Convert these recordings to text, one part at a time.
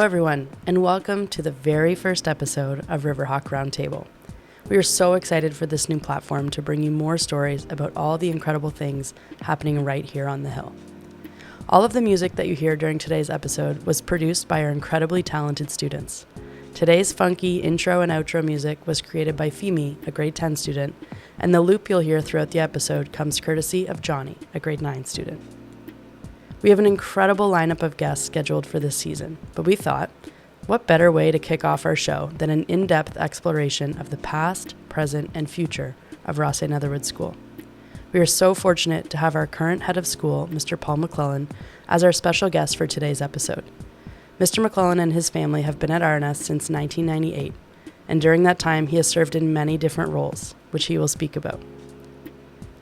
Hello, everyone, and welcome to the very first episode of Riverhawk Roundtable. We are so excited for this new platform to bring you more stories about all the incredible things happening right here on the Hill. All of the music that you hear during today's episode was produced by our incredibly talented students. Today's funky intro and outro music was created by Fimi, a grade 10 student, and the loop you'll hear throughout the episode comes courtesy of Johnny, a grade 9 student. We have an incredible lineup of guests scheduled for this season, but we thought, what better way to kick off our show than an in-depth exploration of the past, present, and future of Rothesay Netherwood School. We are so fortunate to have our current head of school, Mr. Paul McLellan, as our special guest for today's episode. Mr. McLellan and his family have been at RNS since 1998, and during that time he has served in many different roles, which he will speak about.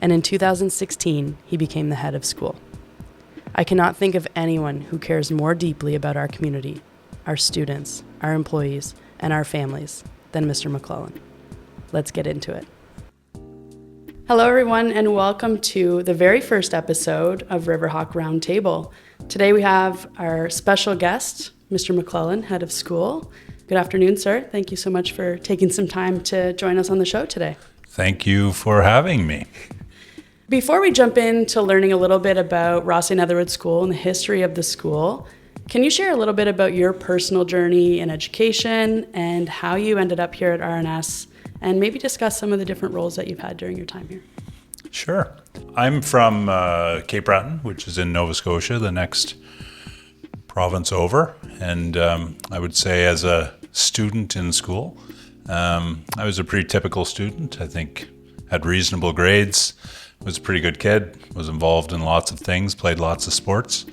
And in 2016, he became the head of school. I cannot think of anyone who cares more deeply about our community, our students, our employees, and our families than Mr. McLellan. Let's get into it. Hello, everyone, and welcome to the very first episode of Riverhawk Roundtable. Today we have our special guest, Mr. McLellan, head of school. Good afternoon, sir. Thank you so much for taking some time to join us on the show today. Thank you for having me. Before we jump into learning a little bit about Rothesay Netherwood School and the history of the school, can you share a little bit about your personal journey in education and how you ended up here at RNS, and maybe discuss some of the different roles that you've had during your time here? Sure. I'm from Cape Breton, which is in Nova Scotia, the next province over. And I would say as a student in school, I was a pretty typical student. I think had reasonable grades, was a pretty good kid, was involved in lots of things, played lots of sports.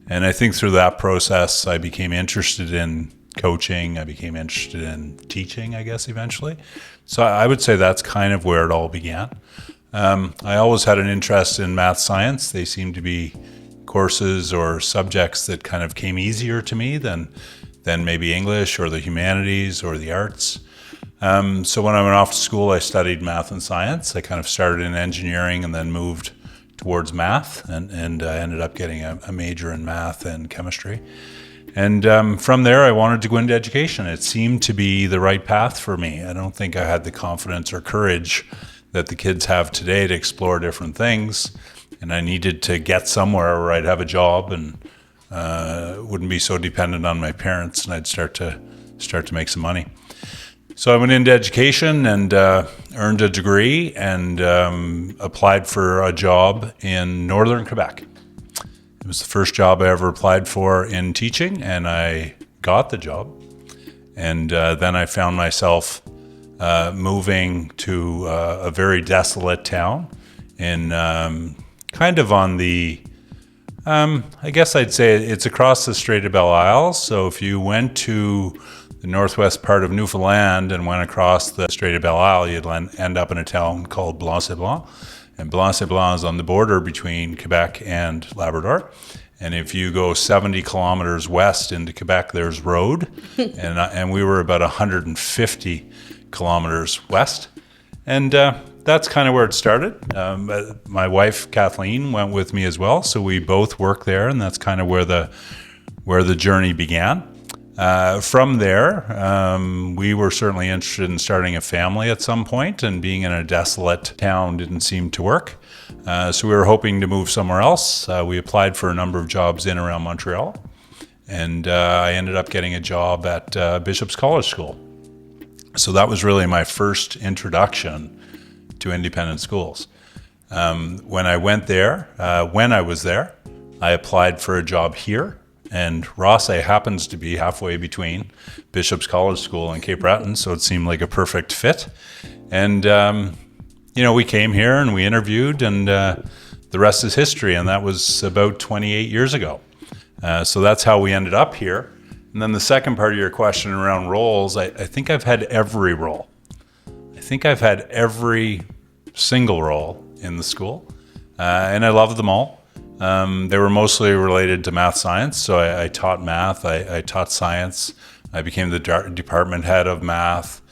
And I think through that process, I became interested in coaching. I became interested in teaching, I guess, eventually. So I would say that's kind of where it all began. I always had an interest in math science. They seemed to be courses or subjects that kind of came easier to me than maybe English or the humanities or the arts. So when I went off to school, I studied math and science. I kind of started in engineering and then moved towards math, and I ended up getting a major in math and chemistry. And from there, I wanted to go into education. It seemed to be the right path for me. I don't think I had the confidence or courage that the kids have today to explore different things, and I needed to get somewhere where I'd have a job and wouldn't be so dependent on my parents, and I'd start to make some money. So I went into education and earned a degree and applied for a job in northern Quebec. It was the first job I ever applied for in teaching, and I got the job. And then I found myself moving to a very desolate town in kind of on the, I guess I'd say it's across the Strait of Belle Isle. So if you went to the northwest part of Newfoundland and went across the Strait of Belle Isle, you'd end up in a town called Blanc-Sablon. And Blanc-Sablon is on the border between Quebec and Labrador. And if you go 70 kilometers west into Quebec, there's road. and we were about 150 kilometers west. And that's kind of where it started. My wife, Kathleen, went with me as well. So we both work there, and that's kind of where the journey began. From there, we were certainly interested in starting a family at some point, and being in a desolate town didn't seem to work. So we were hoping to move somewhere else. We applied for a number of jobs in and around Montreal, and I ended up getting a job at Bishop's College School. So that was really my first introduction to independent schools. When I was there, I applied for a job here. And Rothesay happens to be halfway between Bishop's College School and Cape Breton, so it seemed like a perfect fit. And, we came here and we interviewed, and the rest is history, and that was about 28 years ago. So that's how we ended up here. And then the second part of your question around roles, I think I've had every role. I think I've had every single role in the school, and I love them all. They were mostly related to math science, so I taught math, I taught science, I became the department head of math.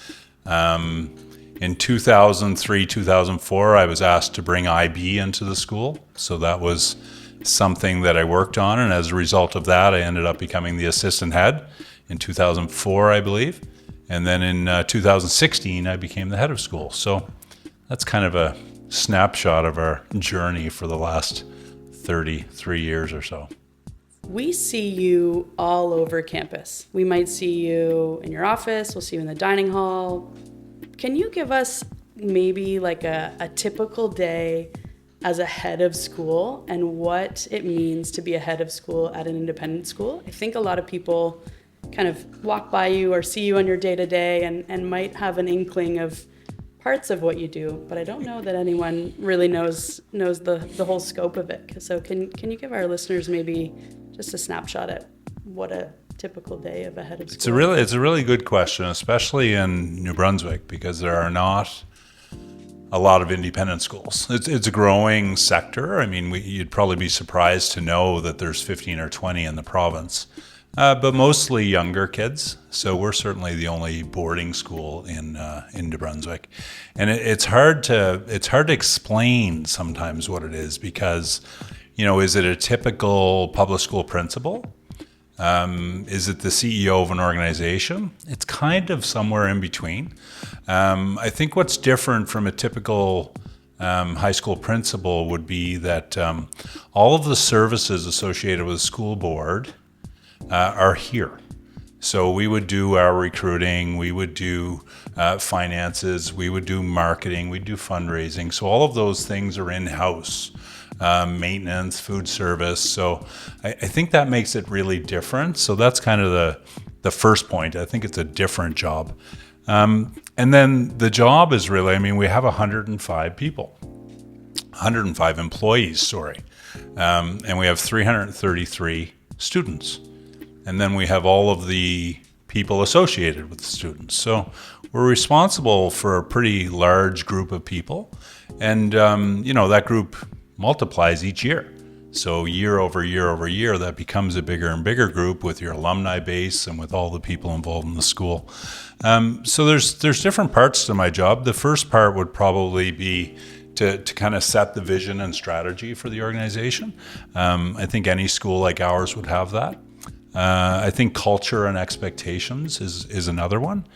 In 2003, 2004, I was asked to bring IB into the school, so that was something that I worked on, and as a result of that, I ended up becoming the assistant head. in 2004, I believe. And then in 2016, I became the head of school. So that's kind of a snapshot of our journey for the last 33 years or so. We see you all over campus. We might see you in your office, we'll see you in the dining hall. Can you give us maybe like a typical day as a head of school and what it means to be a head of school at an independent school? I think a lot of people kind of walk by you or see you on your day-to-day and might have an inkling of parts of what you do, but I don't know that anyone really knows the whole scope of it. So can you give our listeners maybe just a snapshot at what a typical day of a head of school? It's a really good question, especially in New Brunswick, because there are not a lot of independent schools. It's a growing sector. I mean, you'd probably be surprised to know that there's 15 or 20 in the province, but mostly younger kids. So we're certainly the only boarding school in New Brunswick, and it's hard to explain sometimes what it is because, is it a typical public school principal? Is it the CEO of an organization? It's kind of somewhere in between. I think what's different from a typical high school principal would be that all of the services associated with the school board are here. So we would do our recruiting, we would do finances, we would do marketing, we'd do fundraising. So all of those things are in-house. Maintenance, food service. So I think that makes it really different. So that's kind of the first point. I think it's a different job. And then the job is really, we have 105 people, 105 employees, and we have 333 students. And then we have all of the people associated with the students. So we're responsible for a pretty large group of people. And, that group multiplies each year. So year over year over year, that becomes a bigger and bigger group with your alumni base and with all the people involved in the school. So there's different parts to my job. The first part would probably be to kind of set the vision and strategy for the organization. I think any school like ours would have that. I think culture and expectations is another one.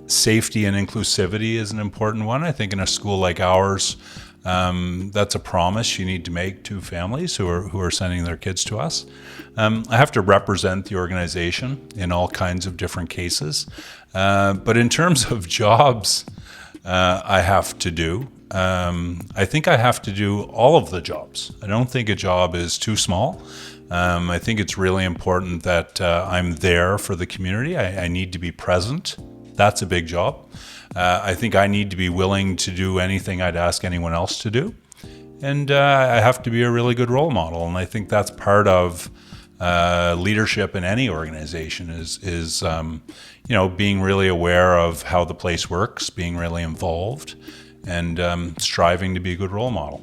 Safety and inclusivity is an important one. I think in a school like ours, that's a promise you need to make to families who are sending their kids to us. I have to represent the organization in all kinds of different cases. But in terms of jobs I have to do, I think I have to do all of the jobs. I don't think a job is too small. I think it's really important that I'm there for the community. I need to be present. That's a big job. I think I need to be willing to do anything I'd ask anyone else to do. And I have to be a really good role model. And I think that's part of leadership in any organization is being really aware of how the place works, being really involved, and striving to be a good role model.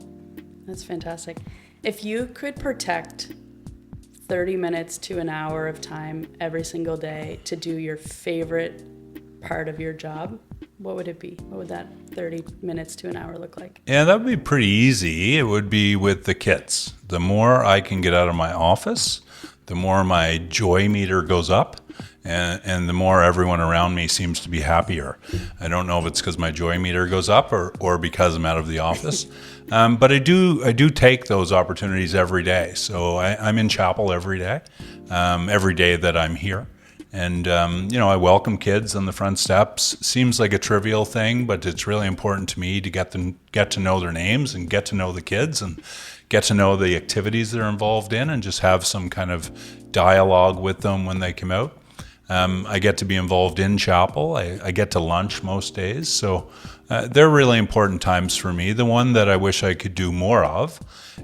That's fantastic. If you could protect 30 minutes to an hour of time every single day to do your favorite part of your job, what would it be? What would that 30 minutes to an hour look like? Yeah, that would be pretty easy. It would be with the kids. The more I can get out of my office, the more my joy meter goes up, and the more everyone around me seems to be happier. I don't know if it's because my joy meter goes up or because I'm out of the office. But I do take those opportunities every day. So I'm in chapel every day that I'm here. And, I welcome kids on the front steps. Seems like a trivial thing, but it's really important to me to get to know their names and get to know the kids and get to know the activities they're involved in and just have some kind of dialogue with them when they come out. I get to be involved in chapel. I get to lunch most days. So they're really important times for me. The one that I wish I could do more of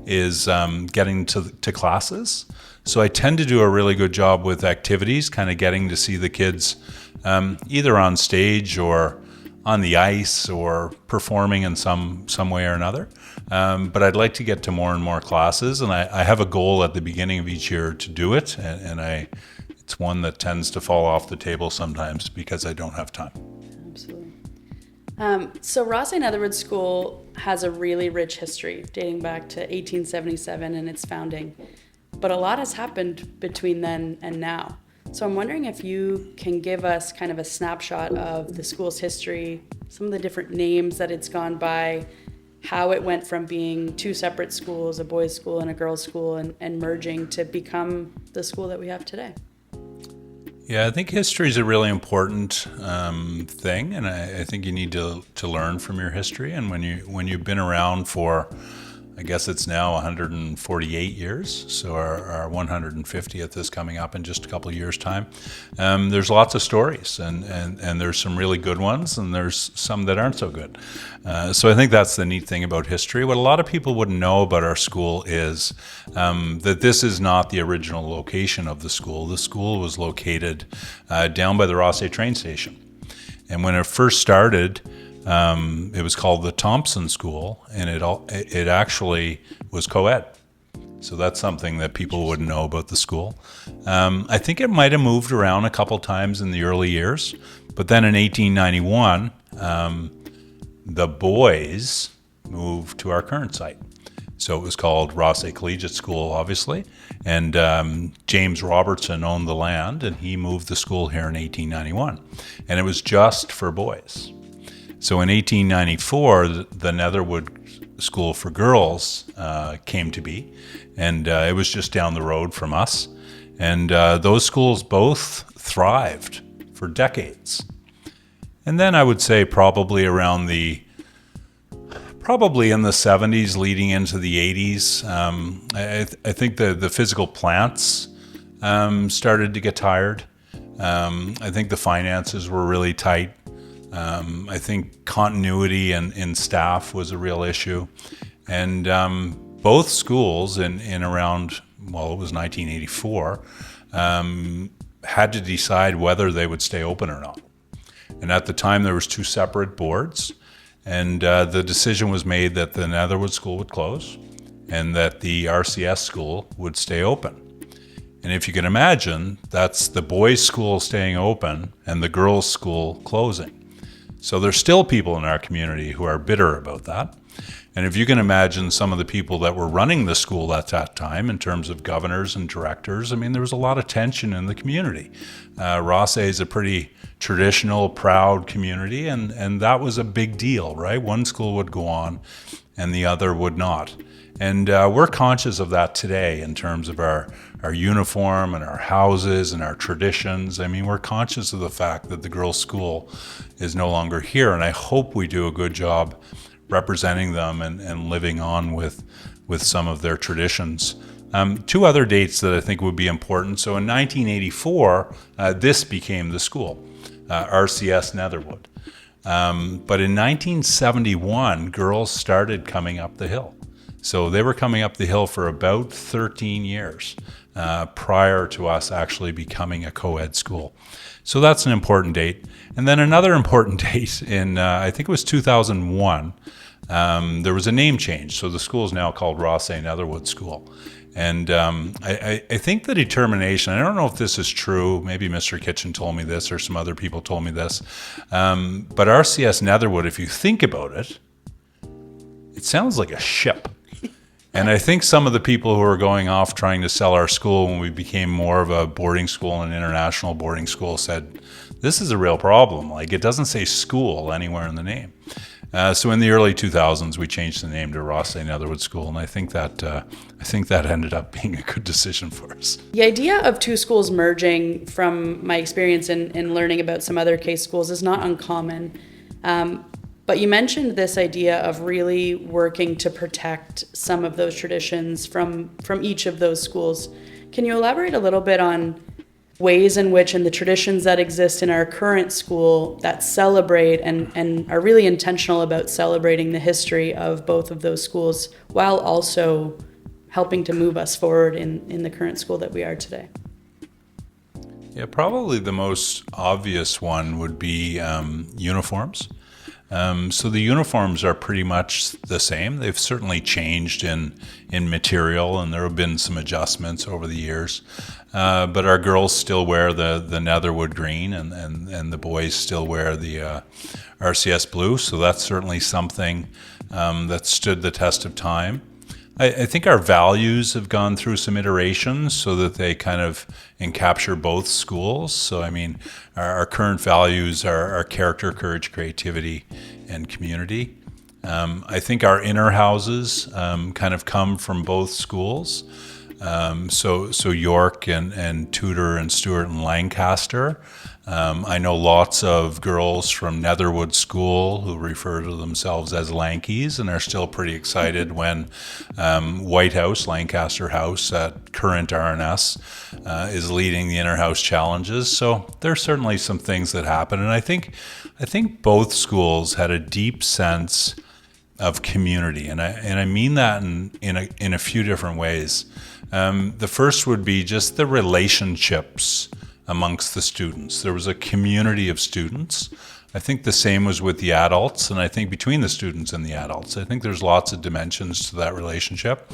is getting to classes. So I tend to do a really good job with activities, kind of getting to see the kids either on stage or on the ice or performing in some way or another. But I'd like to get to more and more classes, and I have a goal at the beginning of each year to do it, and it's one that tends to fall off the table sometimes because I don't have time. Absolutely. So Rothesay Netherwood School has a really rich history dating back to 1877 and its founding. But a lot has happened between then and now. So I'm wondering if you can give us kind of a snapshot of the school's history, some of the different names that it's gone by, how it went from being two separate schools, a boys' school and a girls' school, and merging to become the school that we have today. Yeah, I think history is a really important thing, and I think you need to learn from your history. And when you've been around for, I guess it's now 148 years, so our 150th is coming up in just a couple of years' time. There's lots of stories, and there's some really good ones, and there's some that aren't so good. So I think that's the neat thing about history. What a lot of people wouldn't know about our school is that this is not the original location of the school. The school was located down by the Rothesay train station. And when it first started, it was called the Thompson School, and it actually was co-ed. So that's something that people wouldn't know about the school. I think it might have moved around a couple times in the early years, but then in 1891, the boys moved to our current site. So it was called Rothesay Collegiate School, obviously, and James Robertson owned the land, and he moved the school here in 1891, and it was just for boys. So in 1894, the Netherwood School for Girls came to be, and it was just down the road from us. And those schools both thrived for decades. And then I would say probably in the 70s leading into the 80s, I think the physical plants started to get tired. I think the finances were really tight. I think continuity in staff was a real issue. And both schools in around, well, it was 1984, had to decide whether they would stay open or not. And at the time, there was two separate boards. And the decision was made that the Netherwood School would close and that the RCS school would stay open. And if you can imagine, that's the boys' school staying open and the girls' school closing. So there's still people in our community who are bitter about that. And if you can imagine some of the people that were running the school at that time in terms of governors and directors, I mean, there was a lot of tension in the community. Rothesay is a pretty traditional, proud community, and that was a big deal, right? One school would go on and the other would not. And we're conscious of that today in terms of our uniform and our houses and our traditions. I mean, we're conscious of the fact that the girls' school is no longer here, and I hope we do a good job representing them and living on with some of their traditions. Two other dates that I think would be important. So in 1984, this became the school, RCS Netherwood. But in 1971, girls started coming up the hill. So they were coming up the hill for about 13 years prior to us actually becoming a co-ed school. So that's an important date. And then another important date in, I think it was 2001, there was a name change. So the school is now called Rothesay Netherwood School. And I think the determination, I don't know if this is true, maybe Mr. Kitchen told me this or some other people told me this, but RCS Netherwood, if you think about it, it sounds like a ship. And I think some of the people who were going off trying to sell our school when we became more of a boarding school and an international boarding school said, this is a real problem. Like, it doesn't say school anywhere in the name. So in the early 2000s, we changed the name to Rothesay Netherwood School, and I think that ended up being a good decision for us. The idea of two schools merging, from my experience in learning about some other case schools, is not uncommon. But you mentioned this idea of really working to protect some of those traditions from each of those schools. Can you elaborate a little bit on ways in which, and the traditions that exist in our current school that celebrate and are really intentional about celebrating the history of both of those schools, while also helping to move us forward in the current school that we are today? Yeah, probably the most obvious one would be uniforms. So the uniforms are pretty much the same. They've certainly changed in material, and there have been some adjustments over the years. But our girls still wear the Netherwood green, and the boys still wear the RCS blue. So that's certainly something that stood the test of time. I think our values have gone through some iterations so that they kind of encapture both schools. So, I mean, our current values are character, courage, creativity, and community. I think our inner houses kind of come from both schools. So York and Tudor and Stewart and Lancaster. I know lots of girls from Netherwood School who refer to themselves as Lankies and are still pretty excited when White House, Lancaster House at current RNS is leading the inner house challenges. So there's certainly some things that happen. And I think both schools had a deep sense of community. And I mean that in a few different ways. The first would be just the relationships amongst the students. There was a community of students. I think the same was with the adults, and I think between the students and the adults. I think there's lots of dimensions to that relationship.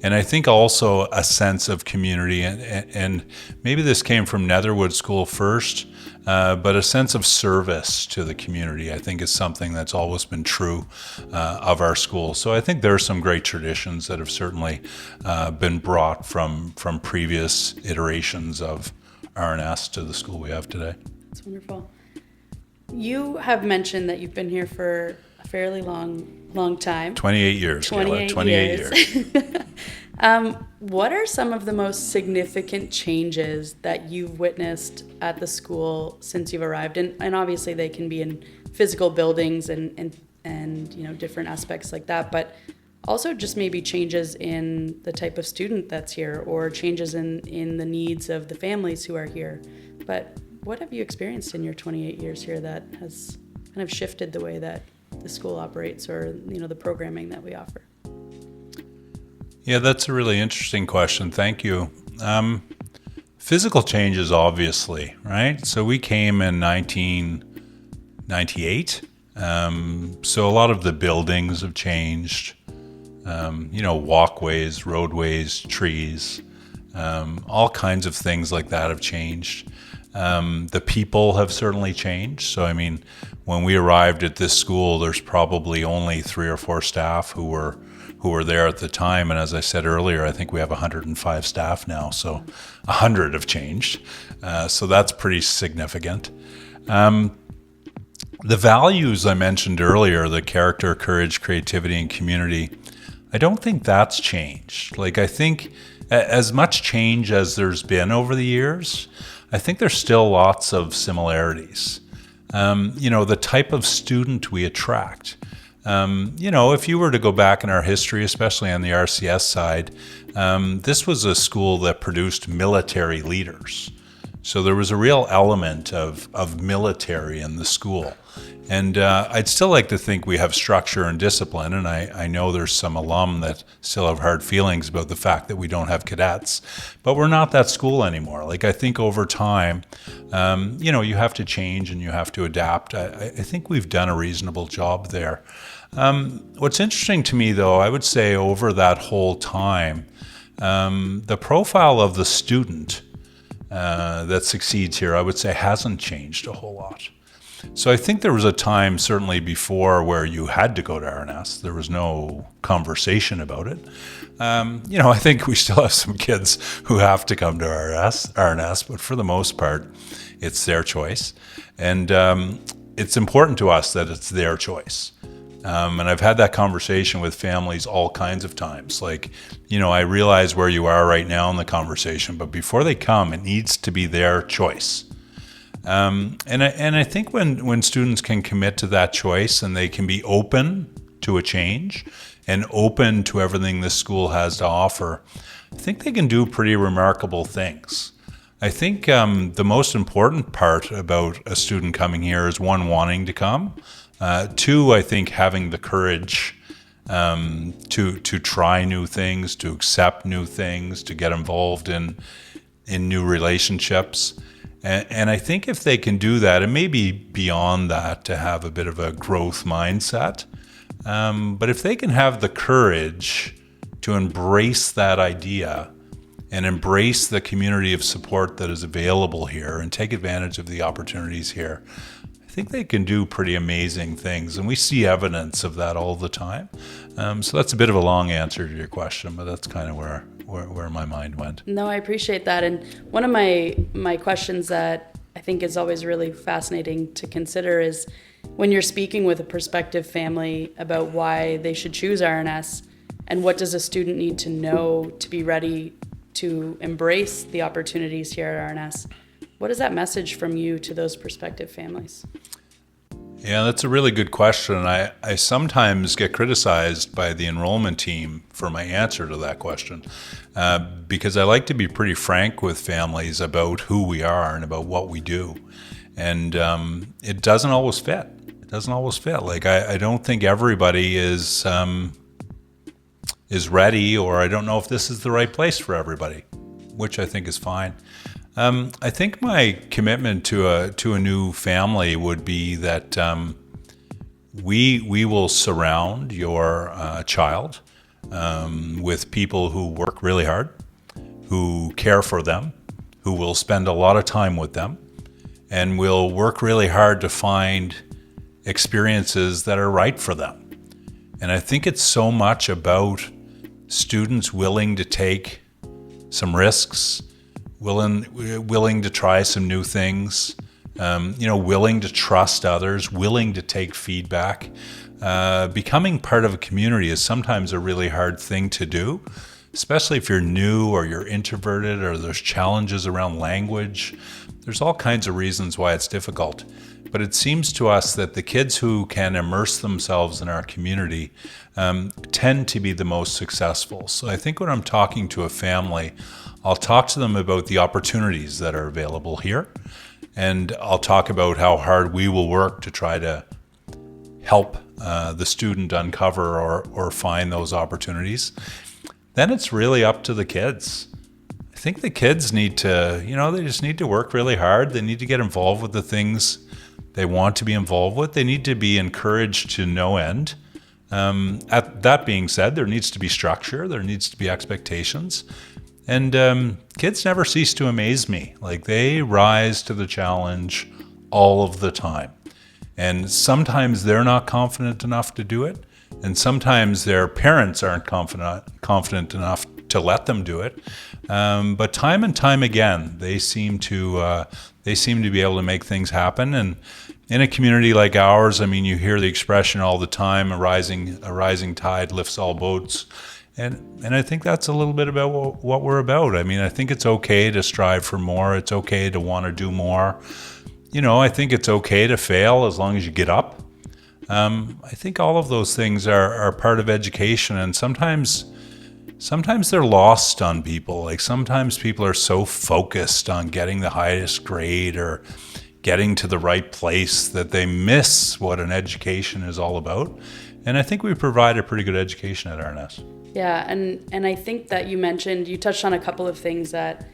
And I think also a sense of community, and maybe this came from Netherwood School first, but a sense of service to the community, I think, is something that's always been true of our school. So I think there are some great traditions that have certainly been brought from previous iterations of RNS to the school we have today. That's wonderful. You have mentioned that you've been here for a fairly long time. 28 years, 28 years. What are some of the most significant changes that you've witnessed at the school since you've arrived? And obviously they can be in physical buildings and different aspects like that, but also just maybe changes in the type of student that's here or changes in the needs of the families who are here. But what have you experienced in your 28 years here that has kind of shifted the way that the school operates or, the programming that we offer? Yeah, that's a really interesting question. Thank you. Physical changes, obviously, right? So we came in 1998. So a lot of the buildings have changed. Walkways, roadways, trees, all kinds of things like that have changed. The people have certainly changed. So, I mean, when we arrived at this school, there's probably only 3 or 4 staff who were there at the time. And as I said earlier, I think we have 105 staff now. So 100 have changed. So that's pretty significant. The values I mentioned earlier, the character, courage, creativity, and community, I don't think that's changed. Like, I think as much change as there's been over the years, I think there's still lots of similarities. The type of student we attract. If you were to go back in our history, especially on the RCS side, this was a school that produced military leaders. So there was a real element of military in the school. And I'd still like to think we have structure and discipline, and I know there's some alum that still have hard feelings about the fact that we don't have cadets, but we're not that school anymore. Like, I think over time, you have to change and you have to adapt. I think we've done a reasonable job there. What's interesting to me, though, I would say over that whole time, the profile of the student that succeeds here, I would say, hasn't changed a whole lot. So I think there was a time, certainly before, where you had to go to RNS. There was no conversation about it. I think we still have some kids who have to come to RNS, but for the most part, it's their choice. And it's important to us that it's their choice. And I've had that conversation with families all kinds of times. Like, I realize where you are right now in the conversation, but before they come, it needs to be their choice. And I think when students can commit to that choice and they can be open to a change and open to everything this school has to offer, I think they can do pretty remarkable things. I think the most important part about a student coming here is, 1, wanting to come. 2, I think having the courage to try new things, to accept new things, to get involved in new relationships. And I think if they can do that, and maybe beyond that, to have a bit of a growth mindset, but if they can have the courage to embrace that idea and embrace the community of support that is available here and take advantage of the opportunities here, I think they can do pretty amazing things. And we see evidence of that all the time. So that's a bit of a long answer to your question, but that's kind of where my mind went. No, I appreciate that. And one of my questions that I think is always really fascinating to consider is when you're speaking with a prospective family about why they should choose RNS, and what does a student need to know to be ready to embrace the opportunities here at RNS? What is that message from you to those prospective families? Yeah, that's a really good question. I sometimes get criticized by the enrollment team for my answer to that question because I like to be pretty frank with families about who we are and about what we do. And it doesn't always fit. It doesn't always fit. Like, I don't think everybody is ready, or I don't know if this is the right place for everybody, which I think is fine. I think my commitment to a new family would be that we will surround your child with people who work really hard, who care for them, who will spend a lot of time with them, and will work really hard to find experiences that are right for them. And I think it's so much about students willing to take some risks, willing to try some new things, willing to trust others, willing to take feedback. Becoming part of a community is sometimes a really hard thing to do, especially if you're new or you're introverted or there's challenges around language. There's all kinds of reasons why it's difficult. But it seems to us that the kids who can immerse themselves in our community tend to be the most successful. So I think when I'm talking to a family, I'll talk to them about the opportunities that are available here. And I'll talk about how hard we will work to try to help the student uncover or find those opportunities. Then it's really up to the kids. I think the kids need to, they just need to work really hard. They need to get involved with the things they want to be involved with. They need to be encouraged to no end. That being said, there needs to be structure. There needs to be expectations. And kids never cease to amaze me. Like, they rise to the challenge all of the time. And sometimes they're not confident enough to do it. And sometimes their parents aren't confident enough to let them do it. But time and time again, they seem to be able to make things happen. And in a community like ours, I mean, you hear the expression all the time: a rising tide lifts all boats. And I think that's a little bit about what we're about. I mean, I think it's okay to strive for more. It's okay to want to do more. I think it's okay to fail as long as you get up. I think all of those things are part of education, and sometimes they're lost on people. Like, sometimes people are so focused on getting the highest grade or getting to the right place that they miss what an education is all about. And I think we provide a pretty good education at RNS. Yeah, and I think that you touched on a couple of things that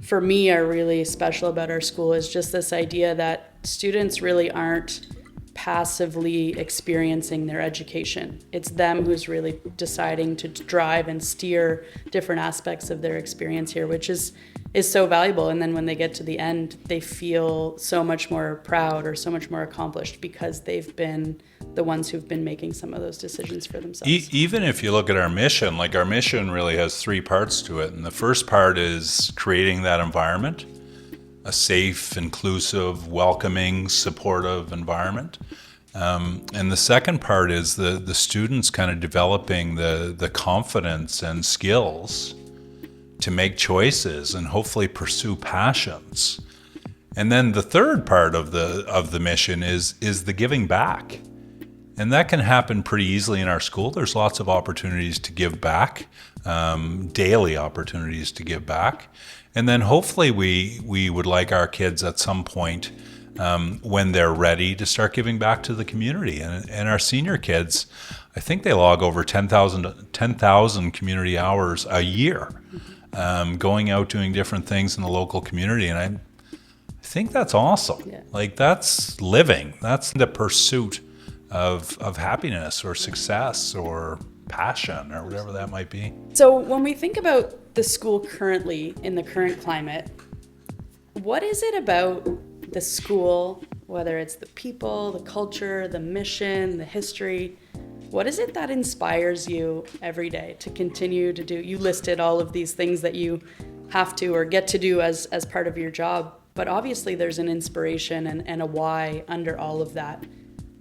for me are really special about our school, is just this idea that students really aren't passively experiencing their education. It's them who's really deciding to drive and steer different aspects of their experience here, which is so valuable. And then when they get to the end, they feel so much more proud or so much more accomplished because they've been the ones who've been making some of those decisions for themselves. Even if you look at our mission, like, our mission really has three parts to it. And the first part is creating that environment, a safe, inclusive, welcoming, supportive environment. And the second part is the students kind of developing the confidence and skills to make choices and hopefully pursue passions. And then the third part of the mission is the giving back. And that can happen pretty easily in our school. There's lots of opportunities to give back, daily opportunities to give back. And then hopefully we would like our kids at some point, when they're ready, to start giving back to the community. And our senior kids, I think they log over 10,000 community hours a year, going out doing different things in the local community. And I think that's awesome. Yeah. Like, that's living. That's the pursuit of happiness or success or passion or whatever that might be. So when we think about the school currently, in the current climate, what is it about the school, whether it's the people, the culture, the mission, the history, what is it that inspires you every day to continue to do? You listed all of these things that you have to or get to do as part of your job, but obviously there's an inspiration and a why under all of that.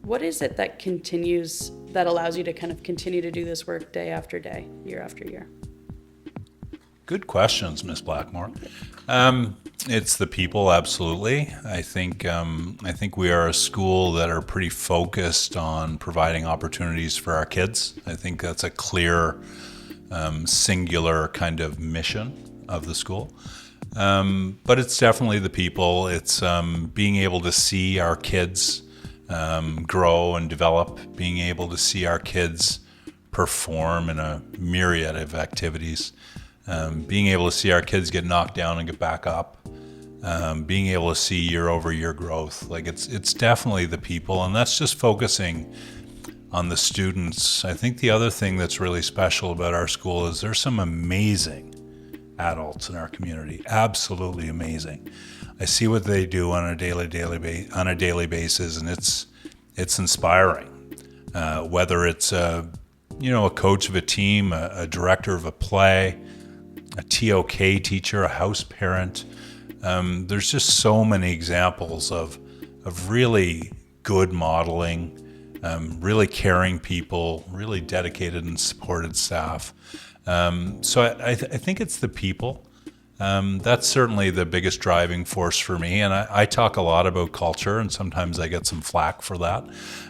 What is it that allows you to kind of continue to do this work day after day, year after year? Good questions, Miss Blackmore. It's the people, absolutely. I think we are a school that are pretty focused on providing opportunities for our kids. I think that's a clear, singular kind of mission of the school. But it's definitely the people. It's being able to see our kids grow and develop, being able to see our kids perform in a myriad of activities. Being able to see our kids get knocked down and get back up, being able to see year over year growth. Like it's definitely the people, and that's just focusing on the students. I think the other thing that's really special about our school is there's some amazing adults in our community, absolutely amazing. I see what they do on a daily basis, and it's inspiring. Whether it's a coach of a team, a director of a play, a TOK teacher, a house parent. There's just so many examples of really good modeling, really caring people, really dedicated and supported staff. So I think it's the people. That's certainly the biggest driving force for me. And I talk a lot about culture, and sometimes I get some flack for that.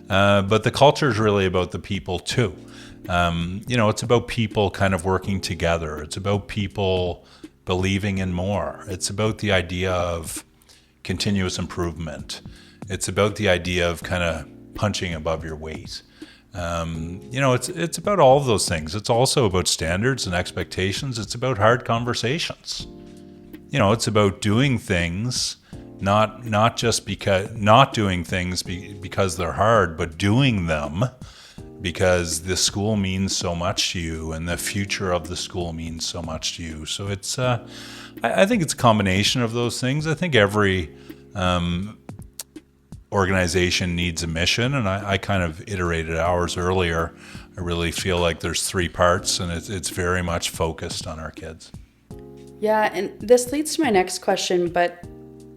But the culture is really about the people too. It's about people kind of working together. It's about people believing in more. It's about the idea of continuous improvement. It's about the idea of kind of punching above your weight. It's about all of those things. It's also about standards and expectations. It's about hard conversations. It's about doing things, not just not doing things because they're hard, but doing them because the school means so much to you and the future of the school means so much to you. So it's, I think it's a combination of those things. I think every organization needs a mission, and I kind of iterated hours earlier. I really feel like there's three parts, and it's very much focused on our kids. Yeah, and this leads to my next question, but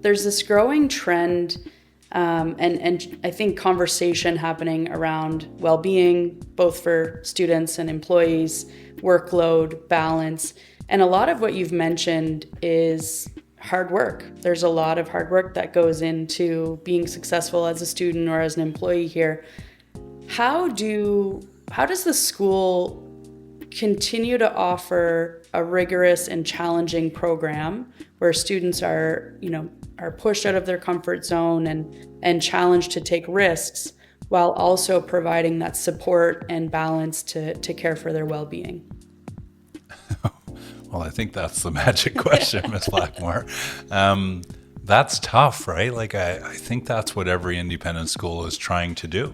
there's this growing trend and I think conversation happening around well-being, both for students and employees, workload, balance. And a lot of what you've mentioned is hard work. There's a lot of hard work that goes into being successful as a student or as an employee here. How does the school continue to offer a rigorous and challenging program where students are pushed out of their comfort zone and challenged to take risks, while also providing that support and balance to care for their well-being? Well, I think that's the magic question, Ms. Blackmore. That's tough, right? Like, I think that's what every independent school is trying to do.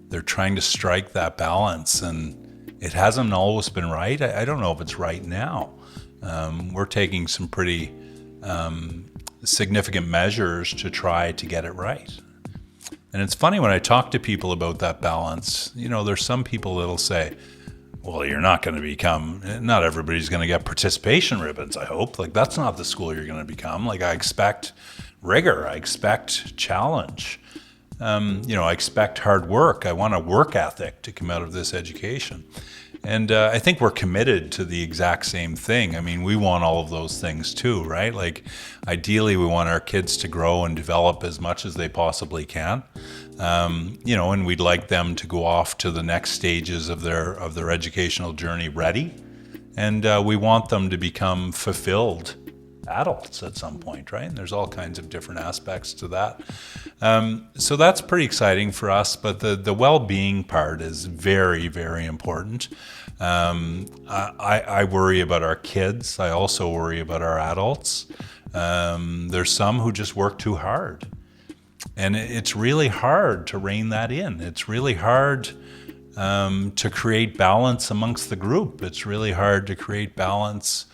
They're trying to strike that balance, and it hasn't always been right. I don't know if it's right now. We're taking some pretty significant measures to try to get it right. And it's funny when I talk to people about that balance, there's some people that'll say, well, you're not going to become, not everybody's going to get participation ribbons, I hope. Like, that's not the school you're going to become. Like, I expect rigor. I expect challenge. I expect hard work. I want a work ethic to come out of this education. And I think we're committed to the exact same thing. I mean, we want all of those things too, right? Like, ideally, we want our kids to grow and develop as much as they possibly can. And we'd like them to go off to the next stages of their educational journey ready. And we want them to become fulfilled adults at some point, right? And there's all kinds of different aspects to that. So that's pretty exciting for us, but the well-being part is very, very important. I worry about our kids. I also worry about our adults. There's some who just work too hard. And it's really hard to rein that in. It's really hard to create balance amongst the group. It's really hard to create balance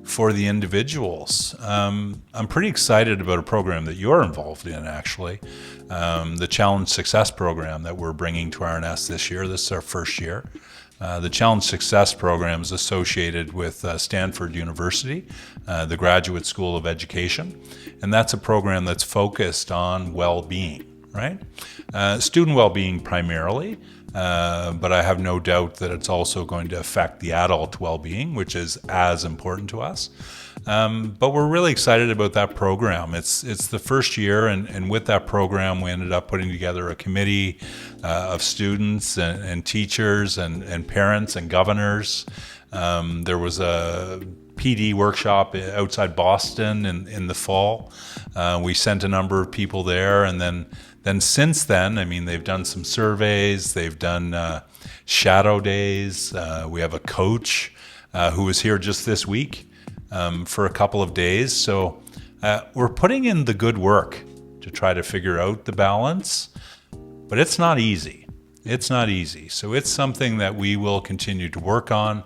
for the individuals. I'm pretty excited about a program that you're involved in, actually, the Challenge Success program that we're bringing to RNS this year. This is our first year. The Challenge Success program is associated with Stanford University, the Graduate School of Education, and that's a program that's focused on well-being, right? Student well-being primarily, but I have no doubt that it's also going to affect the adult well-being, which is as important to us. But we're really excited about that program. It's the first year, and with that program, we ended up putting together a committee of students and teachers and parents and governors. There was a PD workshop outside Boston in the fall. We sent a number of people there, and then since then, I mean, they've done some surveys, they've done shadow days. We have a coach who was here just this week for a couple of days. So we're putting in the good work to try to figure out the balance, but it's not easy. It's not easy. So it's something that we will continue to work on.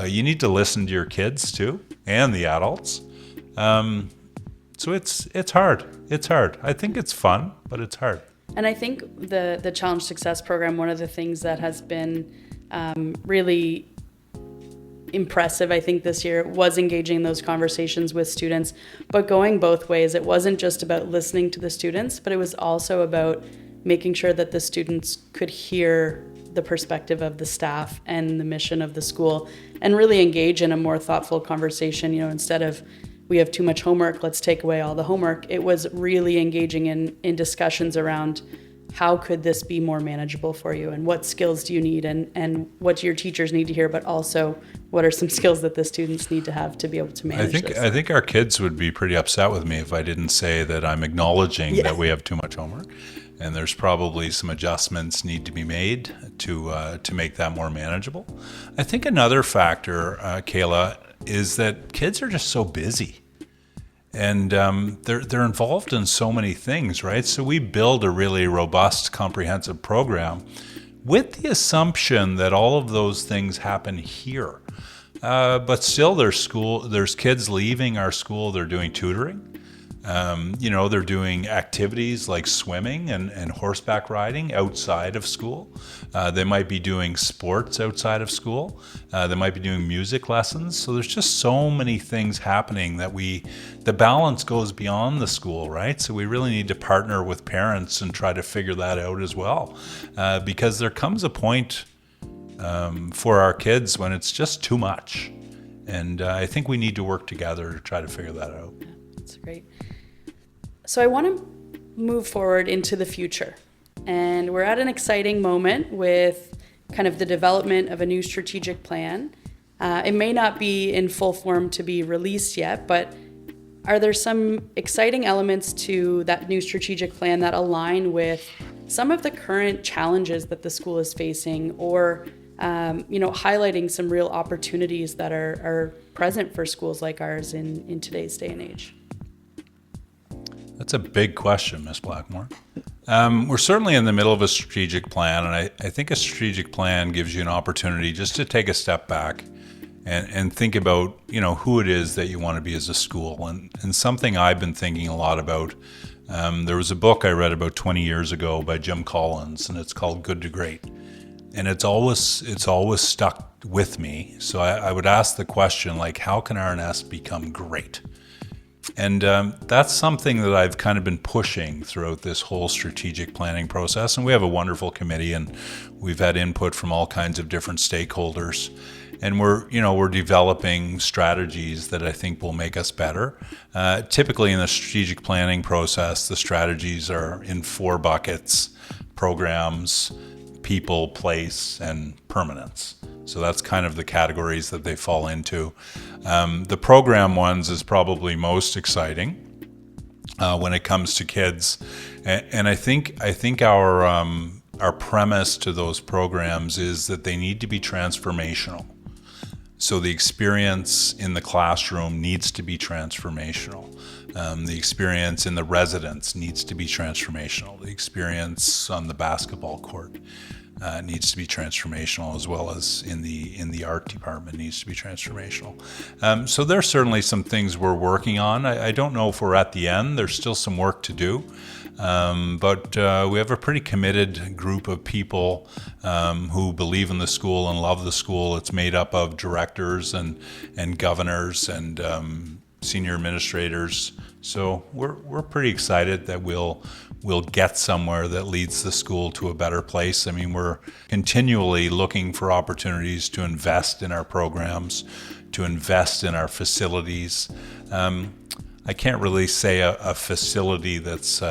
You need to listen to your kids too, and the adults. So it's hard. It's hard. I think it's fun, but it's hard. And I think the Challenge Success program, one of the things that has been really impressive, I think, this year was engaging those conversations with students, but going both ways. It wasn't just about listening to the students, but it was also about making sure that the students could hear the perspective of the staff and the mission of the school and really engage in a more thoughtful conversation. You know, instead of we have too much homework, let's take away all the homework. It was really engaging in discussions around how could this be more manageable for you, and what skills do you need, and what do your teachers need to hear, but also what are some skills that the students need to have to be able to manage this. I think our kids would be pretty upset with me if I didn't say that I'm acknowledging that we have too much homework, and there's probably some adjustments need to be made to make that more manageable. I think another factor, Kayla, is that kids are just so busy. And they're involved in so many things, right? So we build a really robust, comprehensive program with the assumption that all of those things happen here. But still, there's kids leaving our school. They're doing tutoring. They're doing activities like swimming and horseback riding outside of school. They might be doing sports outside of school. They might be doing music lessons. So there's just so many things happening that the balance goes beyond the school, right? So we really need to partner with parents and try to figure that out as well. Because there comes a point for our kids when it's just too much. And I think we need to work together to try to figure that out. Yeah, that's great. So I want to move forward into the future. And we're at an exciting moment with kind of the development of a new strategic plan. It may not be in full form to be released yet, but are there some exciting elements to that new strategic plan that align with some of the current challenges that the school is facing, or highlighting some real opportunities that are present for schools like ours in today's day and age? That's a big question, Ms. Blackmore. We're certainly in the middle of a strategic plan, and I think a strategic plan gives you an opportunity just to take a step back and think about, who it is that you want to be as a school. And something I've been thinking a lot about, there was a book I read about 20 years ago by Jim Collins, and it's called Good to Great. And it's always stuck with me. So I would ask the question, like, how can RNS become great? And that's something that I've kind of been pushing throughout this whole strategic planning process. And we have a wonderful committee, and we've had input from all kinds of different stakeholders. And we're developing strategies that I think will make us better. Typically in the strategic planning process, the strategies are in 4 buckets: programs, people, place, and permanence. So that's kind of the categories that they fall into. The program ones is probably most exciting when it comes to kids, and I think our premise to those programs is that they need to be transformational. So the experience in the classroom needs to be transformational. The experience in the residence needs to be transformational. The experience on the basketball court. needs to be transformational, as well as in the art department needs to be transformational. So there's certainly some things we're working on. I don't know if we're at the end. There's still some work to do. But we have a pretty committed group of people who believe in the school and love the school. It's made up of directors and governors and senior administrators. So we're pretty excited that we'll get somewhere that leads the school to a better place. I mean, we're continually looking for opportunities to invest in our programs, to invest in our facilities. I can't really say a facility that's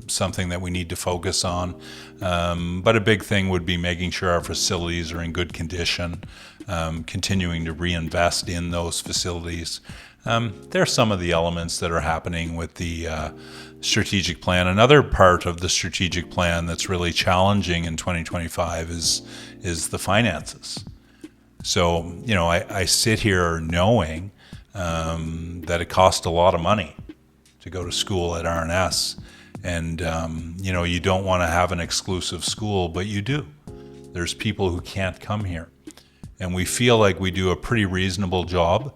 something that we need to focus on, but a big thing would be making sure our facilities are in good condition, continuing to reinvest in those facilities. There are some of the elements that are happening with the strategic plan. Another part of the strategic plan that's really challenging in 2025 is the finances. So, I sit here knowing that it costs a lot of money to go to school at RNS. And, you don't want to have an exclusive school, but you do. There's people who can't come here. And we feel like we do a pretty reasonable job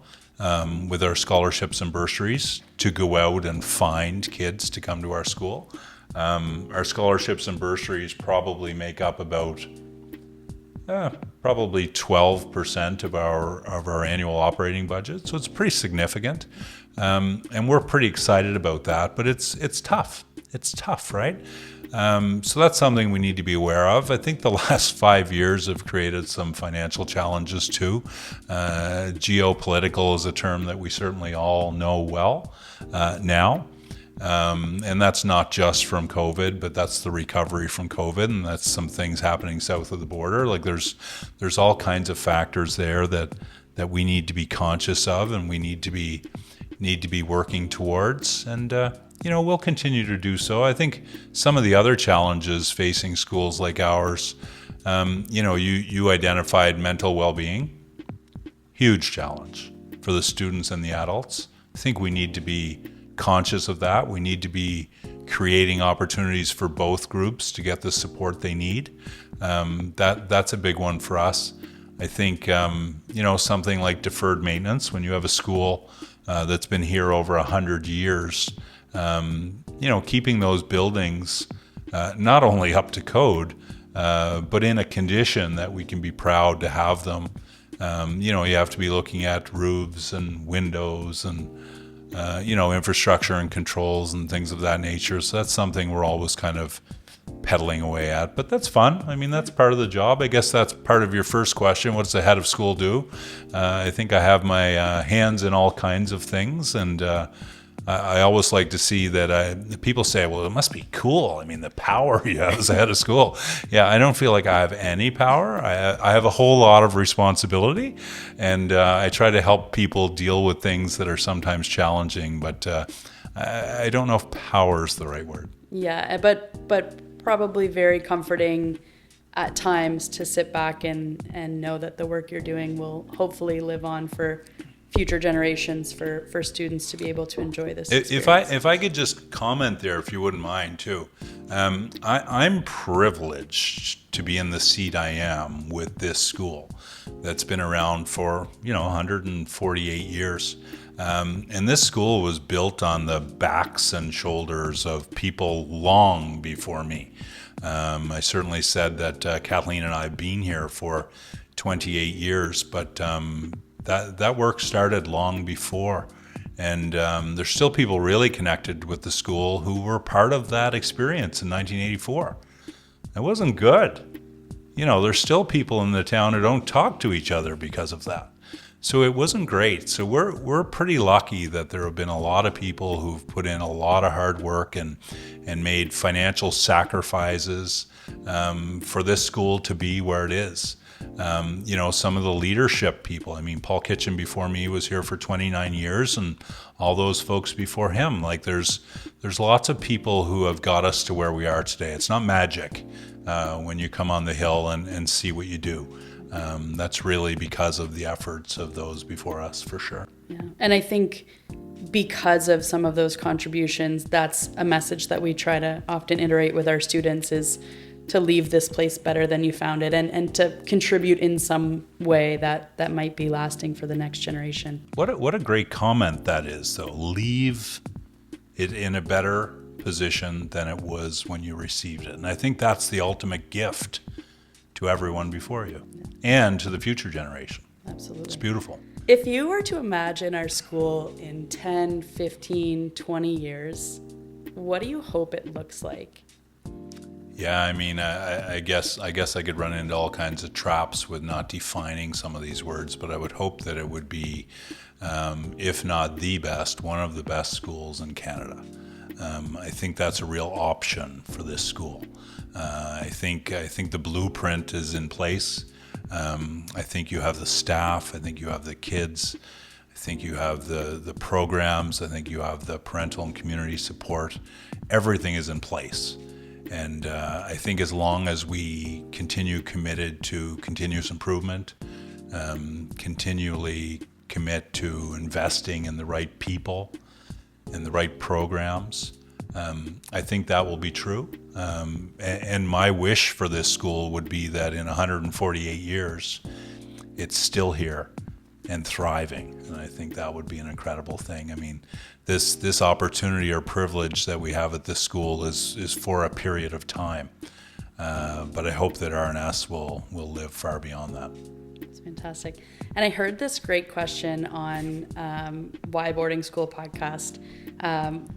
with our scholarships and bursaries to go out and find kids to come to our school. Our scholarships and bursaries probably make up about probably 12% of our annual operating budget. So it's pretty significant. And we're pretty excited about that, but it's tough. It's tough, right? So that's something we need to be aware of. I think the last 5 years have created some financial challenges too. Geopolitical is a term that we certainly all know well now. And that's not just from COVID, but that's the recovery from COVID, and that's some things happening south of the border. Like there's all kinds of factors there that we need to be conscious of, and we need to be working towards. And we'll continue to do so. I think some of the other challenges facing schools like ours, you identified mental well-being, huge challenge for the students and the adults. I think we need to be conscious of that. We need to be creating opportunities for both groups to get the support they need. That's a big one for us. I think, something like deferred maintenance, when you have a school that's been here over 100 years, keeping those buildings not only up to code, but in a condition that we can be proud to have them. You have to be looking at roofs and windows and infrastructure and controls and things of that nature. So that's something we're always kind of pedaling away at, but that's fun. I mean, that's part of the job. I guess that's part of your first question. What does the head of school do? I think I have my hands in all kinds of things, and I always like to see that people say, well, it must be cool. I mean, the power you have as a head of school. Yeah, I don't feel like I have any power. I have a whole lot of responsibility, and I try to help people deal with things that are sometimes challenging, but I don't know if power is the right word. Yeah, but probably very comforting at times to sit back and know that the work you're doing will hopefully live on for future generations, for students to be able to enjoy this experience. If I could just comment there, if you wouldn't mind too. I'm privileged to be in the seat I am with this school that's been around for 148 years. And this school was built on the backs and shoulders of people long before me. I certainly said that Kathleen and I have been here for 28 years, but that work started long before. And there's still people really connected with the school who were part of that experience in 1984. It wasn't good. There's still people in the town who don't talk to each other because of that. So it wasn't great. So we're pretty lucky that there have been a lot of people who've put in a lot of hard work and made financial sacrifices for this school to be where it is. Some of the leadership people. I mean, Paul Kitchen before me was here for 29 years, and all those folks before him. Like there's lots of people who have got us to where we are today. It's not magic when you come on the hill and see what you do. That's really because of the efforts of those before us, for sure. Yeah. And I think because of some of those contributions, that's a message that we try to often iterate with our students is to leave this place better than you found it, and to contribute in some way that might be lasting for the next generation. What a great comment that is, though. Leave it in a better position than it was when you received it. And I think that's the ultimate gift to everyone before you and to the future generation. Absolutely. It's beautiful. If you were to imagine our school in 10, 15, 20 years, what do you hope it looks like? Yeah, I mean, I guess I could run into all kinds of traps with not defining some of these words, but I would hope that it would be, if not the best, one of the best schools in Canada. I think that's a real option for this school. I think the blueprint is in place. I think you have the staff. I think you have the kids. I think you have the programs. I think you have the parental and community support. Everything is in place. And I think as long as we continue committed to continuous improvement, continually commit to investing in the right people, in the right programs, I think that will be true. And my wish for this school would be that in 148 years, it's still here and thriving. And I think that would be an incredible thing. I mean, this opportunity or privilege that we have at this school is for a period of time. But I hope that RNS will live far beyond that. It's fantastic. And I heard this great question on Why Boarding School podcast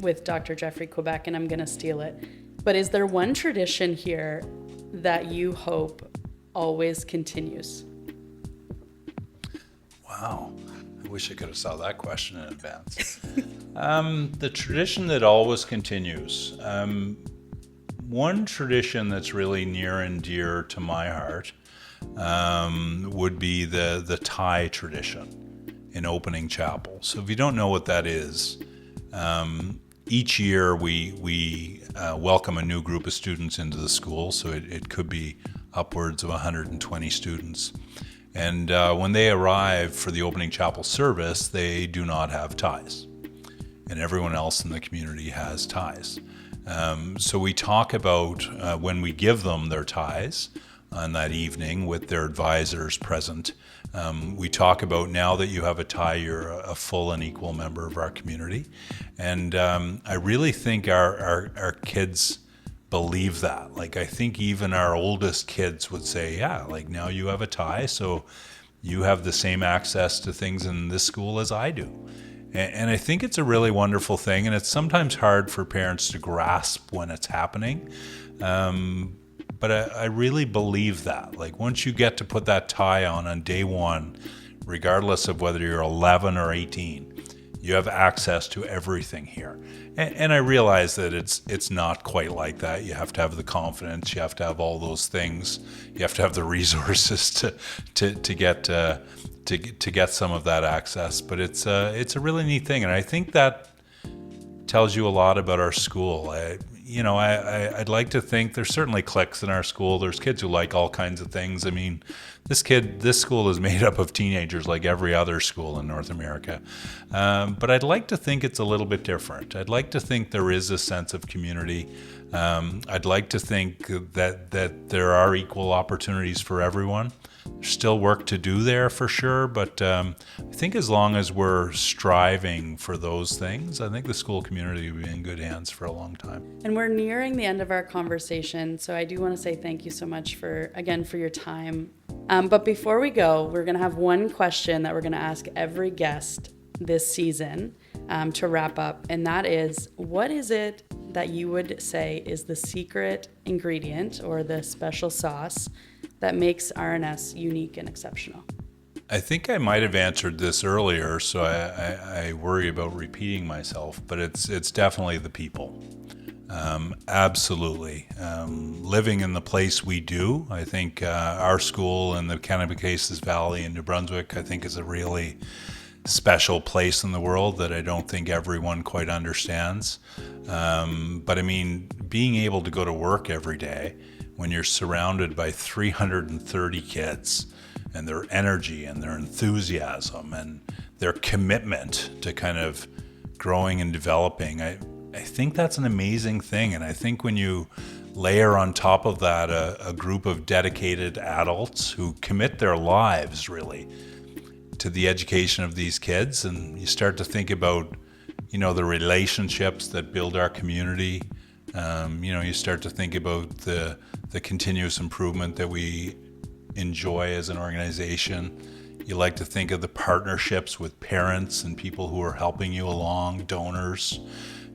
with Dr. Jeffrey Quebec, and I'm going to steal it. But is there one tradition here that you hope always continues? Wow. I wish I could have saw that question in advance. The tradition that always continues. One tradition that's really near and dear to my heart would be the Thai tradition in opening chapel. So if you don't know what that is, each year we welcome a new group of students into the school. So it could be upwards of 120 students. And when they arrive for the opening chapel service, they do not have ties. And everyone else in the community has ties. So we talk about when we give them their ties on that evening with their advisors present. We talk about, now that you have a tie, you're a full and equal member of our community. And I really think our kids believe that. Like, I think even our oldest kids would say, yeah, like, now you have a tie, so you have the same access to things in this school as I do. And I think it's a really wonderful thing, and it's sometimes hard for parents to grasp when it's happening. But I really believe that. Like, once you get to put that tie on day one, regardless of whether you're 11 or 18, you have access to everything here. And I realize that it's not quite like that. You have to have the confidence. You have to have all those things. You have to have the resources to get some of that access. But it's a really neat thing, and I think that tells you a lot about our school. I'd like to think there's certainly cliques in our school. There's kids who like all kinds of things. I mean, this school is made up of teenagers like every other school in North America. But I'd like to think it's a little bit different. I'd like to think there is a sense of community. I'd like to think that there are equal opportunities for everyone. There's still work to do there for sure, but I think as long as we're striving for those things, I think the school community will be in good hands for a long time. And we're nearing the end of our conversation, so I do want to say thank you so much for your time. But before we go, we're going to have one question that we're going to ask every guest this season to wrap up, and that is, what is it that you would say is the secret ingredient or the special sauce that makes RNS unique and exceptional? I think I might have answered this earlier, so I worry about repeating myself, but it's definitely the people. Absolutely. Living in the place we do, I think our school in the Kanabecasis Valley in New Brunswick, I think, is a really special place in the world that I don't think everyone quite understands. But I mean, being able to go to work every day when you're surrounded by 330 kids and their energy and their enthusiasm and their commitment to kind of growing and developing, I think that's an amazing thing. And I think when you layer on top of that a group of dedicated adults who commit their lives really to the education of these kids. And you start to think about, the relationships that build our community. You start to think about the continuous improvement that we enjoy as an organization. You like to think of the partnerships with parents and people who are helping you along, donors,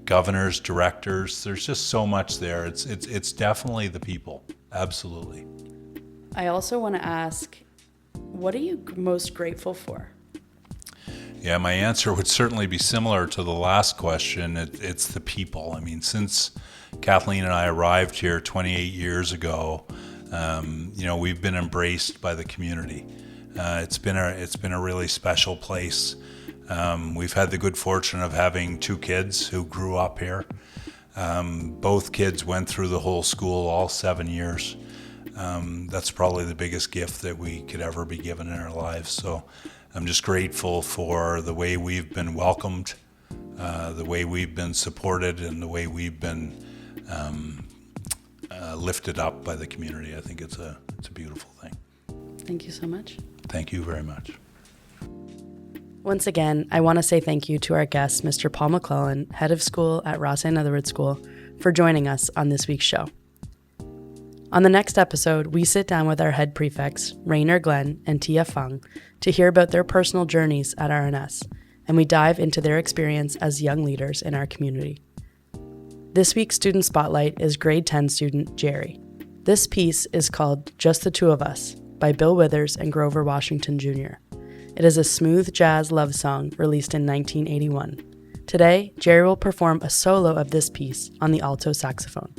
governors, directors. There's just so much there. It's definitely the people. Absolutely. I also want to ask, what are you most grateful for? Yeah, my answer would certainly be similar to the last question. It's the people. I mean, since Kathleen and I arrived here 28 years ago, we've been embraced by the community. It's been a really special place. We've had the good fortune of having 2 kids who grew up here. Both kids went through the whole school, all 7 years. That's probably the biggest gift that we could ever be given in our lives. So I'm just grateful for the way we've been welcomed, the way we've been supported, and the way we've been lifted up by the community. I think it's a beautiful thing. Thank you so much. Thank you very much. Once again, I want to say thank you to our guest, Mr. Paul McLellan, head of school at Rothesay Netherwood School, for joining us on this week's show. On the next episode, we sit down with our head prefects, Rainer Glenn and Tia Fung, to hear about their personal journeys at RNS, and we dive into their experience as young leaders in our community. This week's Student Spotlight is grade 10 student Jerry. This piece is called Just the Two of Us by Bill Withers and Grover Washington Jr. It is a smooth jazz love song released in 1981. Today, Jerry will perform a solo of this piece on the alto saxophone.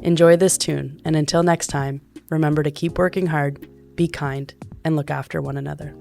Enjoy this tune, and until next time, remember to keep working hard, be kind, and look after one another.